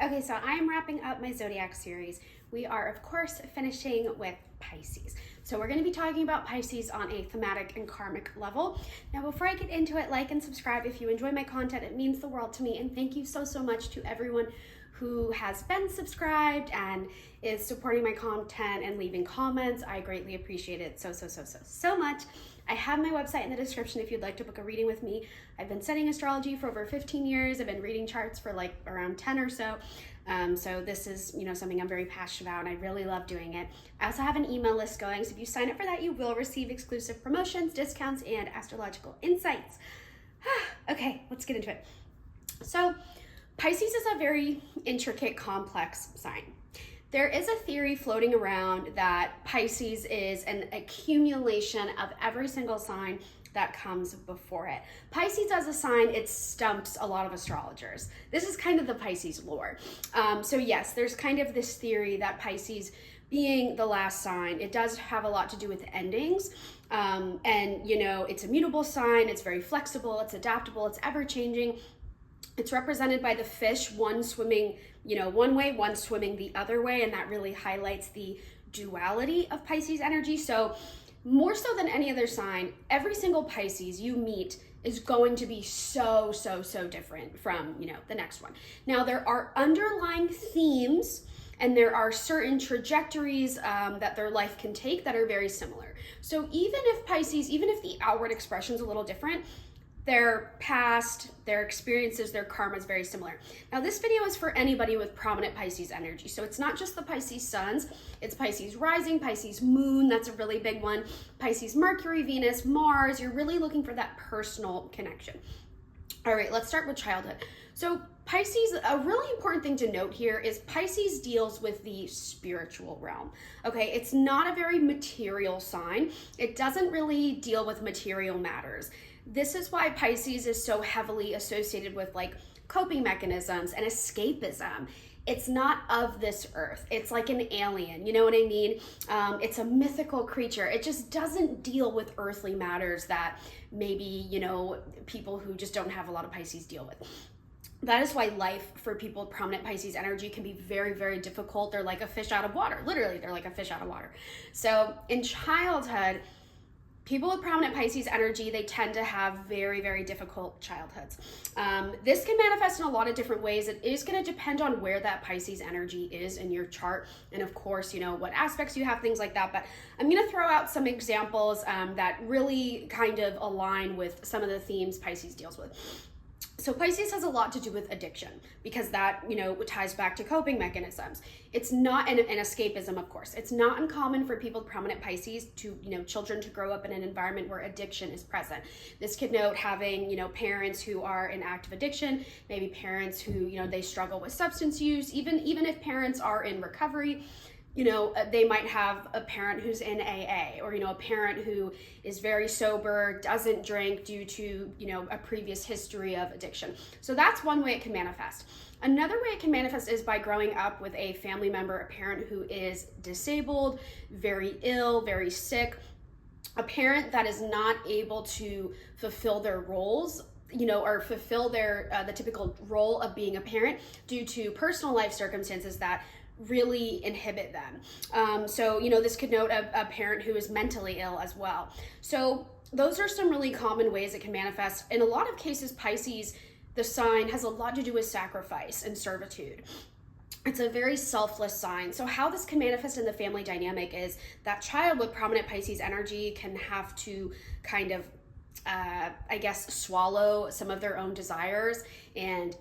Okay, so I'm wrapping up my zodiac series. We are, of course, finishing with Pisces. So we're going to be talking about Pisces on a thematic and karmic level. Now, before I get into it, like and subscribe if you enjoy my content. It means the world to me. And thank you so much to everyone who has been subscribed and is supporting my content and leaving comments. I greatly appreciate it so much. I have my website in the description if you'd like to book a reading with me. I've been studying astrology for over 15 years. I've been reading charts for like around 10 or so. So this is, something I'm very passionate about and I really love doing it. I also have an email list going, so if you sign up for that, you will receive exclusive promotions, discounts, and astrological insights. Okay, let's get into it. So Pisces is a very intricate, complex sign. There is a theory floating around that Pisces is an accumulation of every single sign that comes before it. Pisces as a sign, it stumps a lot of astrologers. This is kind of the Pisces lore. So yes, there's kind of this theory that Pisces being the last sign, it does have a lot to do with endings. And it's a mutable sign, it's very flexible, it's adaptable, it's ever-changing. It's represented by the fish, one swimming, one way, one swimming the other way, and that really highlights the duality of Pisces energy. So more so than any other sign, every single Pisces you meet is going to be so different from, the next one. Now, there are underlying themes and there are certain trajectories that their life can take that are very similar. So even if Pisces, even if the outward expression is a little different, their past, their experiences, their karma is very similar. Now, this video is for anybody with prominent Pisces energy. So it's not just the Pisces suns, it's Pisces rising, Pisces moon, that's a really big one, Pisces Mercury, Venus, Mars. You're really looking for that personal connection. All right, let's start with childhood. So Pisces, a really important thing to note here is Pisces deals with the spiritual realm. Okay, it's not a very material sign. It doesn't really deal with material matters. This is why Pisces is so heavily associated with like coping mechanisms and escapism. It's not of this earth. It's like an alien, you know what I mean? It's a mythical creature. It just doesn't deal with earthly matters that maybe, people who just don't have a lot of Pisces deal with. That is why life for people with prominent Pisces energy can be very difficult. They're like a fish out of water. Literally, they're like a fish out of water. So in childhood, people with prominent Pisces energy, they tend to have very difficult childhoods. This can manifest in a lot of different ways. It is going to depend on where that Pisces energy is in your chart. And of course, what aspects you have, things like that. But I'm going to throw out some examples that really kind of align with some of the themes Pisces deals with. So Pisces has a lot to do with addiction because that, ties back to coping mechanisms. It's not an escapism, of course. It's not uncommon for people with prominent Pisces to, children to grow up in an environment where addiction is present. This could note having, parents who are in active addiction, maybe parents who, they struggle with substance use, even if parents are in recovery. They might have a parent who's in AA or, a parent who is very sober, doesn't drink due to, a previous history of addiction. So that's one way it can manifest. Another way it can manifest is by growing up with a family member, a parent who is disabled, very ill, very sick, a parent that is not able to fulfill their roles or fulfill their the typical role of being a parent due to personal life circumstances that really inhibit them. So this could note a parent who is mentally ill as well. So those are some really common ways it can manifest. In a lot of cases, Pisces, the sign, has a lot to do with sacrifice and servitude. It's a very selfless sign. So how this can manifest in the family dynamic is that child with prominent Pisces energy can have to kind of swallow some of their own desires and,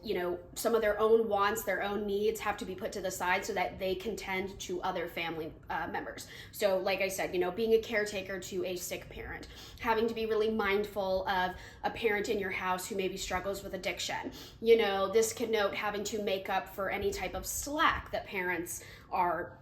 some of their own wants, their own needs have to be put to the side so that they can tend to other family members. So like I said, being a caretaker to a sick parent, having to be really mindful of a parent in your house who maybe struggles with addiction. This can note having to make up for any type of slack that parents are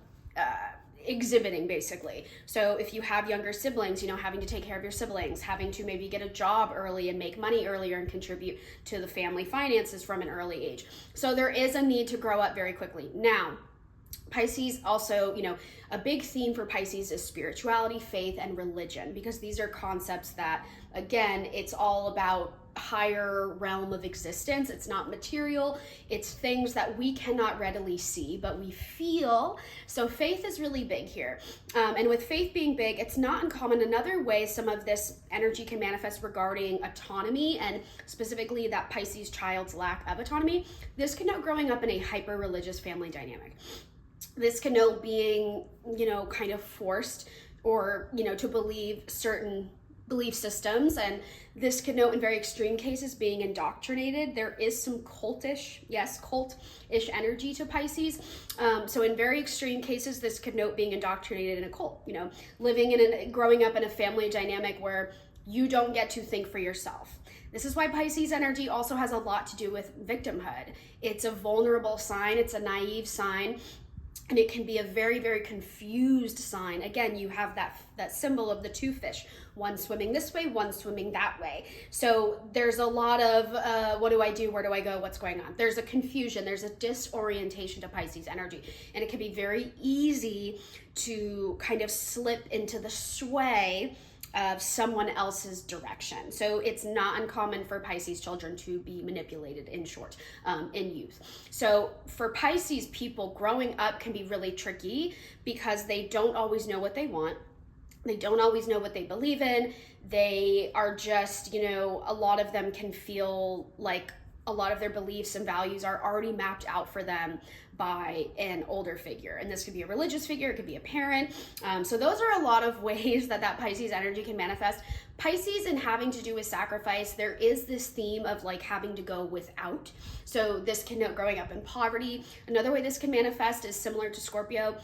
exhibiting basically. So if you have younger siblings, having to take care of your siblings, having to maybe get a job early and make money earlier and contribute to the family finances from an early age. So there is a need to grow up very quickly. Now, Pisces also, a big theme for Pisces is spirituality, faith, and religion, because these are concepts that, again, it's all about higher realm of existence. It's not material. It's things that we cannot readily see, but we feel. So faith is really big here. And with faith being big, it's not uncommon. Another way some of this energy can manifest regarding autonomy, and specifically that Pisces child's lack of autonomy, this can note growing up in a hyper-religious family dynamic. This can note being, kind of forced or, to believe certain belief systems, and this could note in very extreme cases being indoctrinated. There is some cultish energy to Pisces. So in very extreme cases, this could note being indoctrinated in a cult, growing up in a family dynamic where you don't get to think for yourself. This is why Pisces energy also has a lot to do with victimhood. It's a vulnerable sign. It's a naive sign. And it can be a very, very confused sign. Again, you have that symbol of the two fish, one swimming this way, one swimming that way. So there's a lot of, what do I do? Where do I go? What's going on? There's a confusion. There's a disorientation to Pisces energy. And it can be very easy to kind of slip into the sway of someone else's direction. So it's not uncommon for Pisces children to be manipulated, in short, in youth. So for Pisces people, growing up can be really tricky because they don't always know what they want. They don't always know what they believe in. They are just, a lot of them can feel like a lot of their beliefs and values are already mapped out for them by an older figure. And this could be a religious figure, it could be a parent. So those are a lot of ways that Pisces energy can manifest. Pisces and having to do with sacrifice, there is this theme of like having to go without. So this can note growing up in poverty. Another way this can manifest is similar to Scorpio.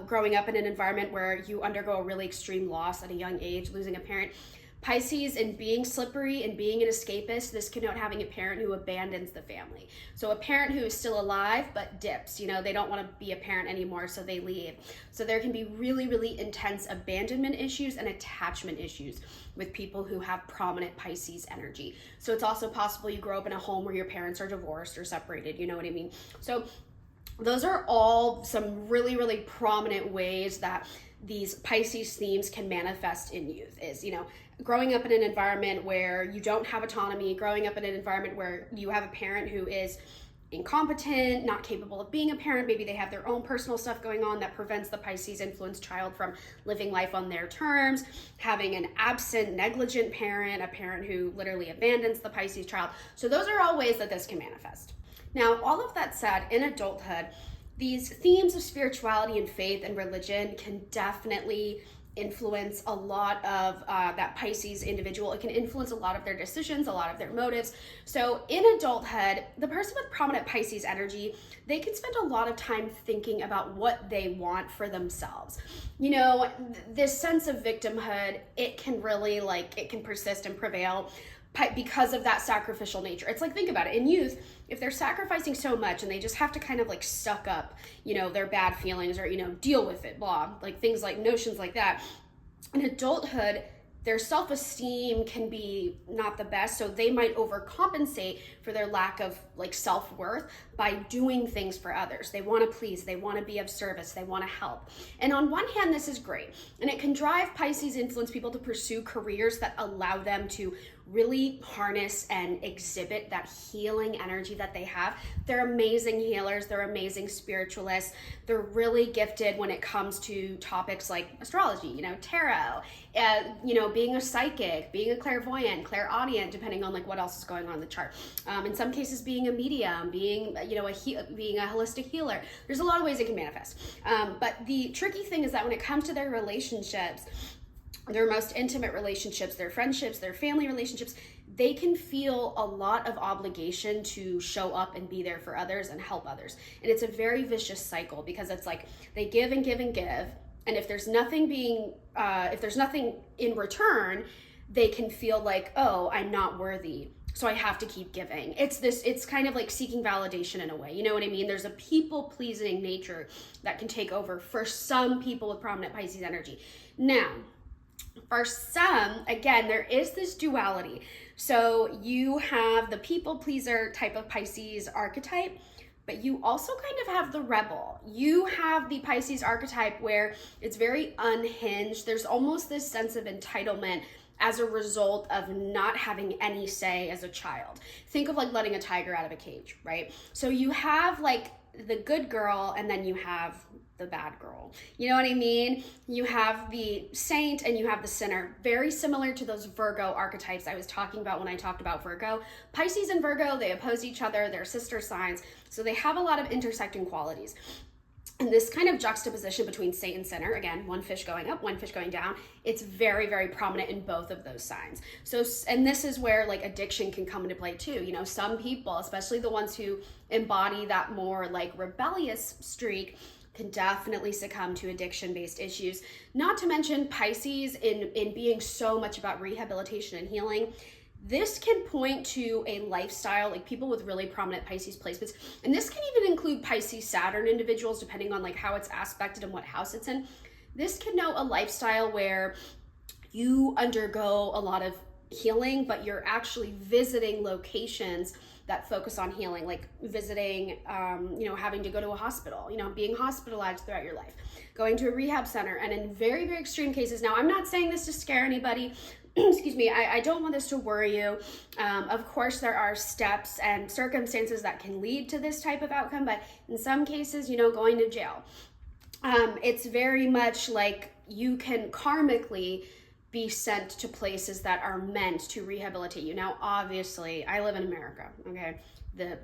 Growing up in an environment where you undergo a really extreme loss at a young age, losing a parent. Pisces and being slippery and being an escapist, this can note having a parent who abandons the family. So a parent who is still alive but dips, they don't want to be a parent anymore, so they leave. So there can be really, really intense abandonment issues and attachment issues with people who have prominent Pisces energy. So it's also possible you grow up in a home where your parents are divorced or separated, you know what I mean? So those are all some really, really prominent ways that these Pisces themes can manifest in youth is, growing up in an environment where you don't have autonomy, growing up in an environment where you have a parent who is incompetent, not capable of being a parent. Maybe they have their own personal stuff going on that prevents the Pisces influenced child from living life on their terms, having an absent, negligent parent, a parent who literally abandons the Pisces child. So those are all ways that this can manifest. Now, all of that said, in adulthood, these themes of spirituality and faith and religion can definitely influence a lot of that Pisces individual. It can influence a lot of their decisions, a lot of their motives. So in adulthood, the person with prominent Pisces energy, they can spend a lot of time thinking about what they want for themselves. This sense of victimhood, it can really it can persist and prevail because of that sacrificial nature. It's like, think about it, in youth, if they're sacrificing so much and they just have to kind of suck up, their bad feelings or, deal with it, blah, things notions like that. In adulthood, their self-esteem can be not the best, so they might overcompensate for their lack of self-worth by doing things for others. They want to please, they want to be of service, they want to help. And on one hand, this is great, and it can drive Pisces influence people to pursue careers that allow them to really harness and exhibit that healing energy that they have. They're amazing healers, they're amazing spiritualists, they're really gifted when it comes to topics like astrology, tarot, being a psychic, being a clairvoyant, clairaudient, depending on what else is going on in the chart. In some cases, being a medium, being being a holistic healer. There's a lot of ways it can manifest. But the tricky thing is that when it comes to their relationships, their most intimate relationships, their friendships, their family relationships, they can feel a lot of obligation to show up and be there for others and help others. And it's a very vicious cycle because it's they give and give and give. And if there's nothing in return, they can feel oh, I'm not worthy, so I have to keep giving. It's kind of seeking validation in a way. You know what I mean? There's a people-pleasing nature that can take over for some people with prominent Pisces energy. Now, for some, again, there is this duality. So you have the people pleaser type of Pisces archetype, but you also kind of have the rebel. You have the Pisces archetype where it's very unhinged. There's almost this sense of entitlement as a result of not having any say as a child. Think of like letting a tiger out of a cage, right? So you have like the good girl and then you have the bad girl. You know what I mean? You have the saint and you have the sinner. Very similar to those Virgo archetypes I was talking about when I talked about Virgo. Pisces and Virgo, they oppose each other. They're sister signs. So they have a lot of intersecting qualities. And this kind of juxtaposition between saint and sinner, again, one fish going up, one fish going down, it's very, very prominent in both of those signs. So, and this is where like addiction can come into play too. You know, some people, especially the ones who embody that more like rebellious streak, can definitely succumb to addiction-based issues. Not to mention Pisces in being so much about rehabilitation and healing. This can point to a lifestyle, like people with really prominent Pisces placements. And this can even include Pisces Saturn individuals, depending on like how it's aspected and what house it's in. This can know a lifestyle where you undergo a lot of healing, but you're actually visiting locations that focus on healing, like visiting, having to go to a hospital, being hospitalized throughout your life, going to a rehab center. And in very, very extreme cases, now I'm not saying this to scare anybody, excuse me, I don't want this to worry you. Of course, there are steps and circumstances that can lead to this type of outcome, but in some cases, going to jail. It's very much like you can karmically be sent to places that are meant to rehabilitate you. Now, obviously, I live in America, okay? The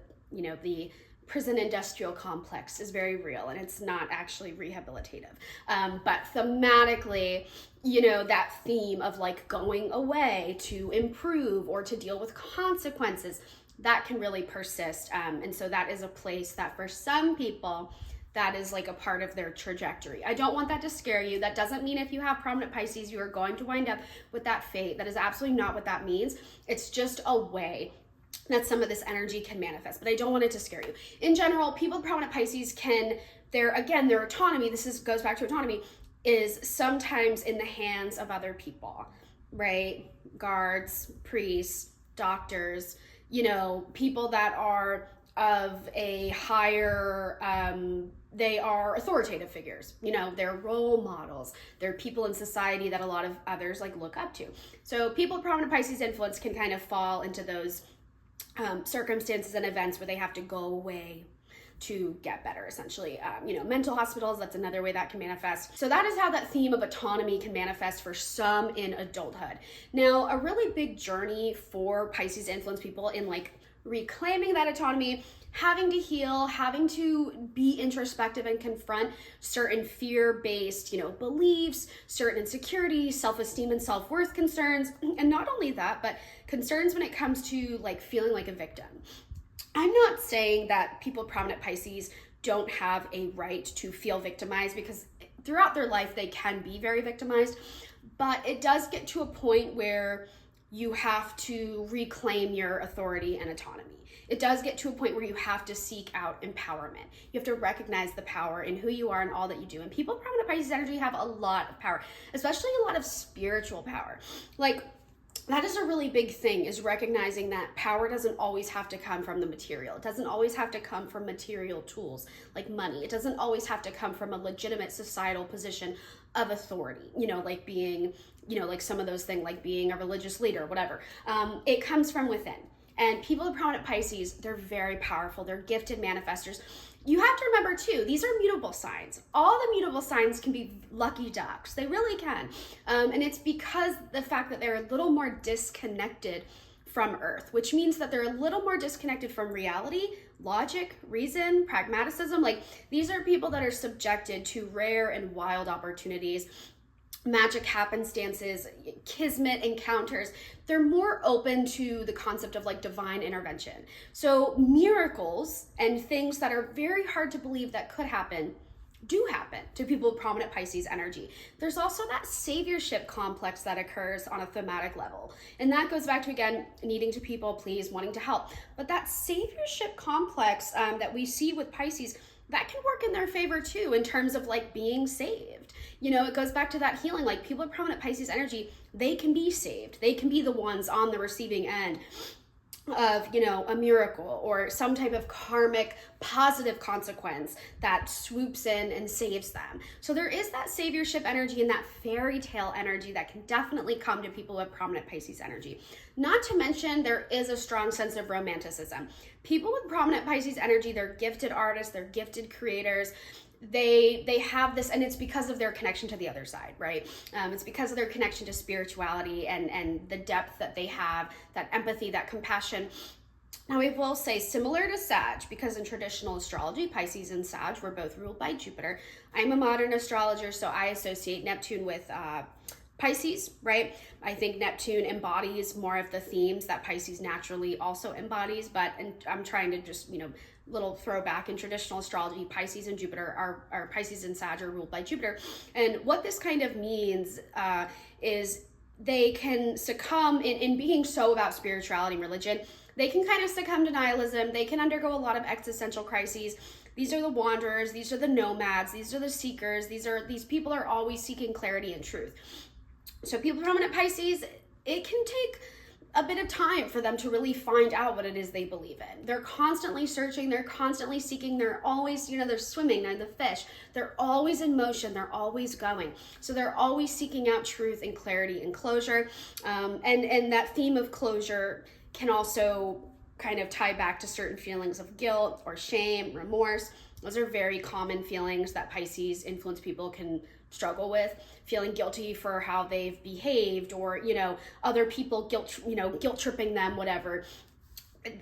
prison industrial complex is very real and it's not actually rehabilitative. But thematically, that theme of like going away to improve or to deal with consequences, that can really persist. And so that is a place that for some people, that is like a part of their trajectory. I don't want that to scare you. That doesn't mean if you have prominent Pisces, you are going to wind up with that fate. That is absolutely not what that means. It's just a way that some of this energy can manifest, but I don't want it to scare you. In general, people with prominent Pisces their autonomy, goes back to autonomy, is sometimes in the hands of other people, right? Guards, priests, doctors, people that are of a higher, they are authoritative figures, they're role models, they're people in society that a lot of others like look up to. So people with prominent Pisces influence can kind of fall into those circumstances and events where they have to go away to get better, essentially. Mental hospitals, that's another way that can manifest. So that is how that theme of autonomy can manifest for some in adulthood. Now, a really big journey for Pisces influence people in like reclaiming that autonomy, having to heal, having to be introspective and confront certain fear-based, beliefs, certain insecurities, self-esteem and self-worth concerns. And not only that, but concerns when it comes to like feeling like a victim. I'm not saying that people with prominent Pisces don't have a right to feel victimized, because throughout their life, they can be very victimized, but it does get to a point where you have to reclaim your authority and autonomy. It does get to a point where you have to seek out empowerment. You have to recognize the power in who you are and all that you do. And people with prominent Pisces energy have a lot of power, especially a lot of spiritual power. Like, that is a really big thing, is recognizing that power doesn't always have to come from the material. It doesn't always have to come from material tools like money. It doesn't always have to come from a legitimate societal position of authority, like being, like some of those things, like being a religious leader, whatever. It comes from within. And people with prominent Pisces, they're very powerful. They're gifted manifestors. You have to remember too, these are mutable signs. All the mutable signs can be lucky ducks. They really can. And it's because the fact that they're a little more disconnected from Earth, which means that they're a little more disconnected from reality, logic, reason, pragmatism. Like, these are people that are subjected to rare and wild opportunities, magic happenstances, kismet encounters. They're more open to the concept of like divine intervention. So miracles and things that are very hard to believe that could happen do happen to people with prominent Pisces energy. There's also that saviorship complex that occurs on a thematic level. And that goes back to, again, needing to people please, wanting to help. But that saviorship complex that we see with Pisces, that can work in their favor too, in terms of like being saved. It goes back to that healing. Like, people with prominent Pisces energy, they can be saved. They can be the ones on the receiving end of, a miracle or some type of karmic positive consequence that swoops in and saves them. So there is that saviorship energy and that fairy tale energy that can definitely come to people with prominent Pisces energy. Not to mention, there is a strong sense of romanticism. People with prominent Pisces energy, they're gifted artists, they're gifted creators. They have this, and it's because of their connection to the other side, right? It's because of their connection to spirituality and the depth that they have, that empathy, that compassion. Now, we will say, similar to Sag, because in traditional astrology, Pisces and Sag were both ruled by Jupiter. I'm a modern astrologer, so I associate Neptune with Pisces, right? I think Neptune embodies more of the themes that Pisces naturally also embodies, and I'm trying to just, little throwback in traditional astrology, Pisces and Jupiter are Pisces and Sag are ruled by Jupiter. And what this kind of means is they can succumb in being so about spirituality and religion. They can kind of succumb to nihilism. They can undergo a lot of existential crises. These are the wanderers. These are the nomads. These are the seekers. These people are always seeking clarity and truth. So people with prominent Pisces, it can take a bit of time for them to really find out what it is they believe in. They're constantly searching, they're constantly seeking, they're always, they're swimming, they're the fish. They're always in motion, they're always going. So they're always seeking out truth and clarity and closure. And that theme of closure can also kind of tie back to certain feelings of guilt or shame, remorse. Those are very common feelings that Pisces influenced people can struggle with. Feeling guilty for how they've behaved, or other people guilt tripping them, whatever.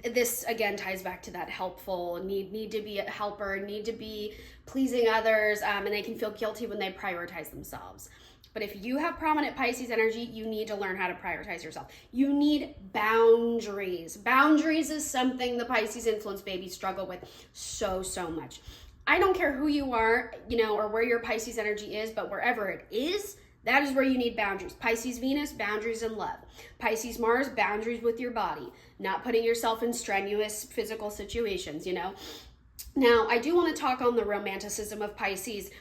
This again ties back to that helpful need to be a helper, need to be pleasing others, and they can feel guilty when they prioritize themselves. But if you have prominent Pisces energy, you need to learn how to prioritize yourself. You need boundaries. Boundaries is something the Pisces influence babies struggle with so much. I don't care who you are, or where your Pisces energy is, but wherever it is, that is where you need boundaries. Pisces Venus, boundaries in love. Pisces Mars, boundaries with your body. Not putting yourself in strenuous physical situations, Now, I do want to talk on the romanticism of Pisces.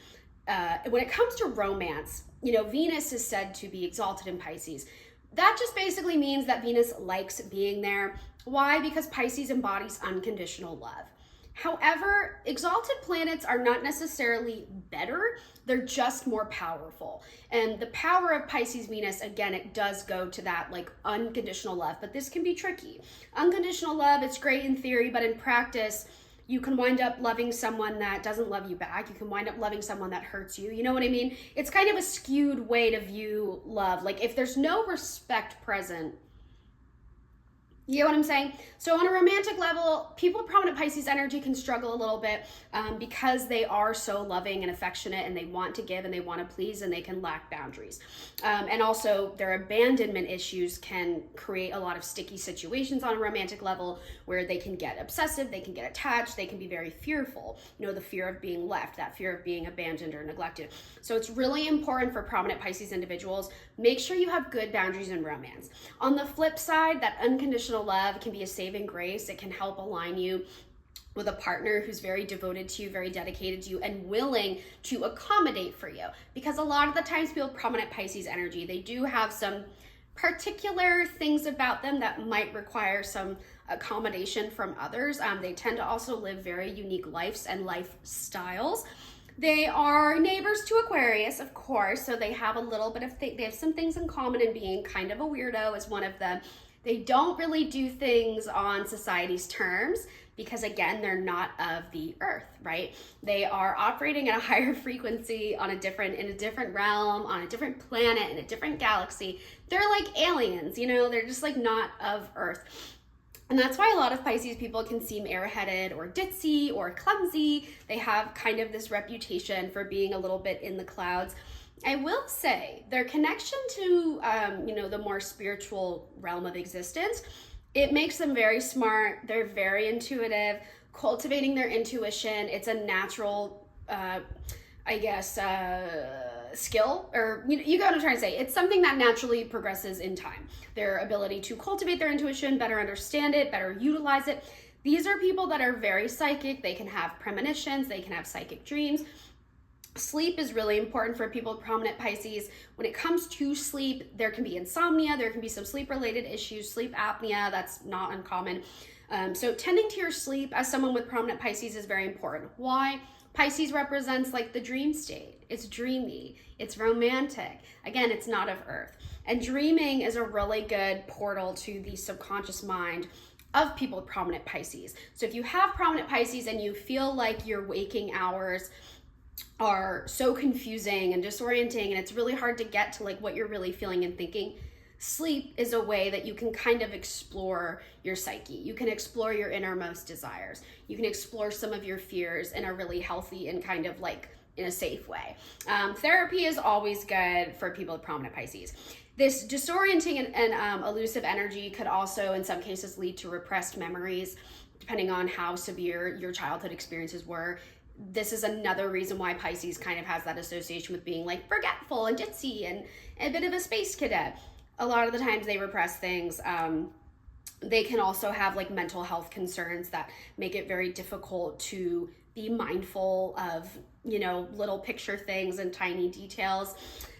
When it comes to romance, Venus is said to be exalted in Pisces. That just basically means that Venus likes being there. Why? Because Pisces embodies unconditional love. However, exalted planets are not necessarily better, they're just more powerful. And the power of Pisces Venus, again, it does go to that unconditional love, but this can be tricky. Unconditional love, it's great in theory, but in practice, you can wind up loving someone that doesn't love you back. You can wind up loving someone that hurts you. You know what I mean? It's kind of a skewed way to view love. If there's no respect present, you get what I'm saying? So on a romantic level, people with prominent Pisces energy can struggle a little bit because they are so loving and affectionate, and they want to give and they want to please, and they can lack boundaries. And also their abandonment issues can create a lot of sticky situations on a romantic level where they can get obsessive, they can get attached, they can be very fearful. The fear of being left, that fear of being abandoned or neglected. So it's really important for prominent Pisces individuals, make sure you have good boundaries in romance. On the flip side, that unconditional love can be a saving grace. It can help align you with a partner who's very devoted to you, very dedicated to you, and willing to accommodate for you. Because a lot of the times people with prominent Pisces energy, they do have some particular things about them that might require some accommodation from others. They tend to also live very unique lives and lifestyles. They are neighbors to Aquarius, of course, so they have a little bit of, they have some things in common, and being kind of a weirdo is one of them. They don't really do things on society's terms because, again, they're not of the earth, right? They are operating at a higher frequency in a different realm, on a different planet, in a different galaxy. They're like aliens, they're just not of earth. And that's why a lot of Pisces people can seem airheaded or ditzy or clumsy. They have kind of this reputation for being a little bit in the clouds. I will say their connection to, the more spiritual realm of existence, it makes them very smart. They're very intuitive, cultivating their intuition. It's a natural, skill, or you get what I'm trying to say. It's something that naturally progresses in time. Their ability to cultivate their intuition, better understand it, better utilize it. These are people that are very psychic. They can have premonitions. They can have psychic dreams. Sleep is really important for people with prominent Pisces. When it comes to sleep, there can be insomnia, there can be some sleep-related issues, sleep apnea, that's not uncommon. So tending to your sleep as someone with prominent Pisces is very important. Why? Pisces represents like the dream state. It's dreamy, it's romantic. Again, it's not of earth. And dreaming is a really good portal to the subconscious mind of people with prominent Pisces. So if you have prominent Pisces and you feel like your waking hours are so confusing and disorienting and it's really hard to get to like what you're really feeling and thinking, sleep is a way that you can kind of explore your psyche. You can explore your innermost desires. You can explore some of your fears in a really healthy and kind of like in a safe way. Therapy is always good for people with prominent Pisces. This disorienting and elusive energy could also in some cases lead to repressed memories, depending on how severe your childhood experiences were. This is another reason why Pisces kind of has that association with being like forgetful and ditzy and a bit of a space cadet. A lot of the times they repress things. They can also have like mental health concerns that make it very difficult to be mindful of, you know, little picture things and tiny details.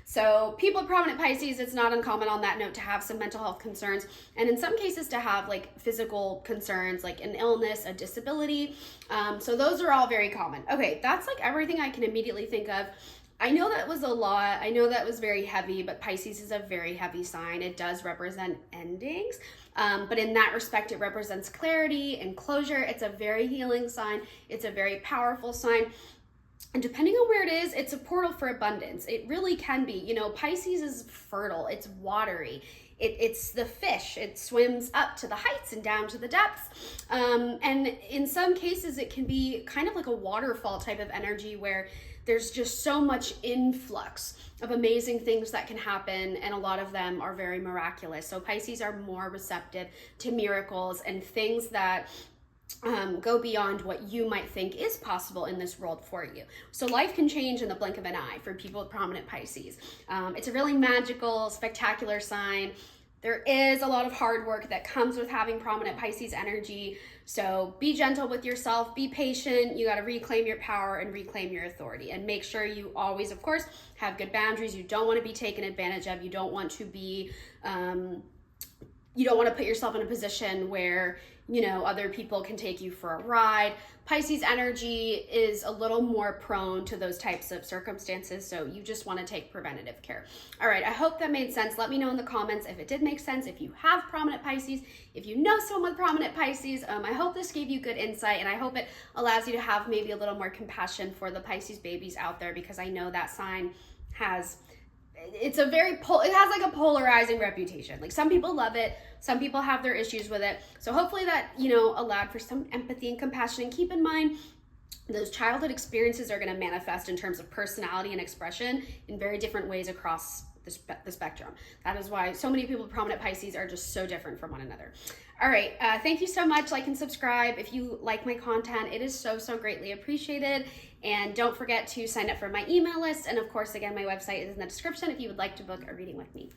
So people with prominent Pisces, it's not uncommon on that note to have some mental health concerns, and in some cases to have like physical concerns like an illness, a disability. So those are all very common. Okay, that's like everything I can immediately think of. I know that was a lot. I know that was very heavy, but Pisces is a very heavy sign. It does represent endings, but in that respect, it represents clarity and closure. It's a very healing sign. It's a very powerful sign. And depending on where it is, it's a portal for abundance. It really can be. You know, Pisces is fertile. It's watery. It's the fish. It swims up to the heights and down to the depths. And in some cases, it can be kind of like a waterfall type of energy where there's just so much influx of amazing things that can happen, and a lot of them are very miraculous. So Pisces are more receptive to miracles and things that go beyond what you might think is possible in this world for you. So life can change in the blink of an eye for people with prominent Pisces. It's a really magical, spectacular sign. There is a lot of hard work that comes with having prominent Pisces energy. So be gentle with yourself, be patient. You got to reclaim your power and reclaim your authority, and make sure you always, of course, have good boundaries. You don't want to be taken advantage of. You don't want to be, you don't want to put yourself in a position where, you know, other people can take you for a ride. Pisces energy is a little more prone to those types of circumstances, so you just want to take preventative care. All right, I hope that made sense. Let me know in the comments if it did make sense, if you have prominent Pisces, if you know someone with prominent Pisces. I hope this gave you good insight, and I hope it allows you to have maybe a little more compassion for the Pisces babies out there, because I know that sign has... it has like a polarizing reputation. Like some people love it, some people have their issues with it. So hopefully that, you know, allowed for some empathy and compassion. And keep in mind, those childhood experiences are going to manifest in terms of personality and expression in very different ways across the spectrum. That is why so many people with prominent Pisces are just so different from one another. All right, thank you so much. Like and subscribe if you like my content. It is so greatly appreciated. And don't forget to sign up for my email list. And of course, again, my website is in the description if you would like to book a reading with me.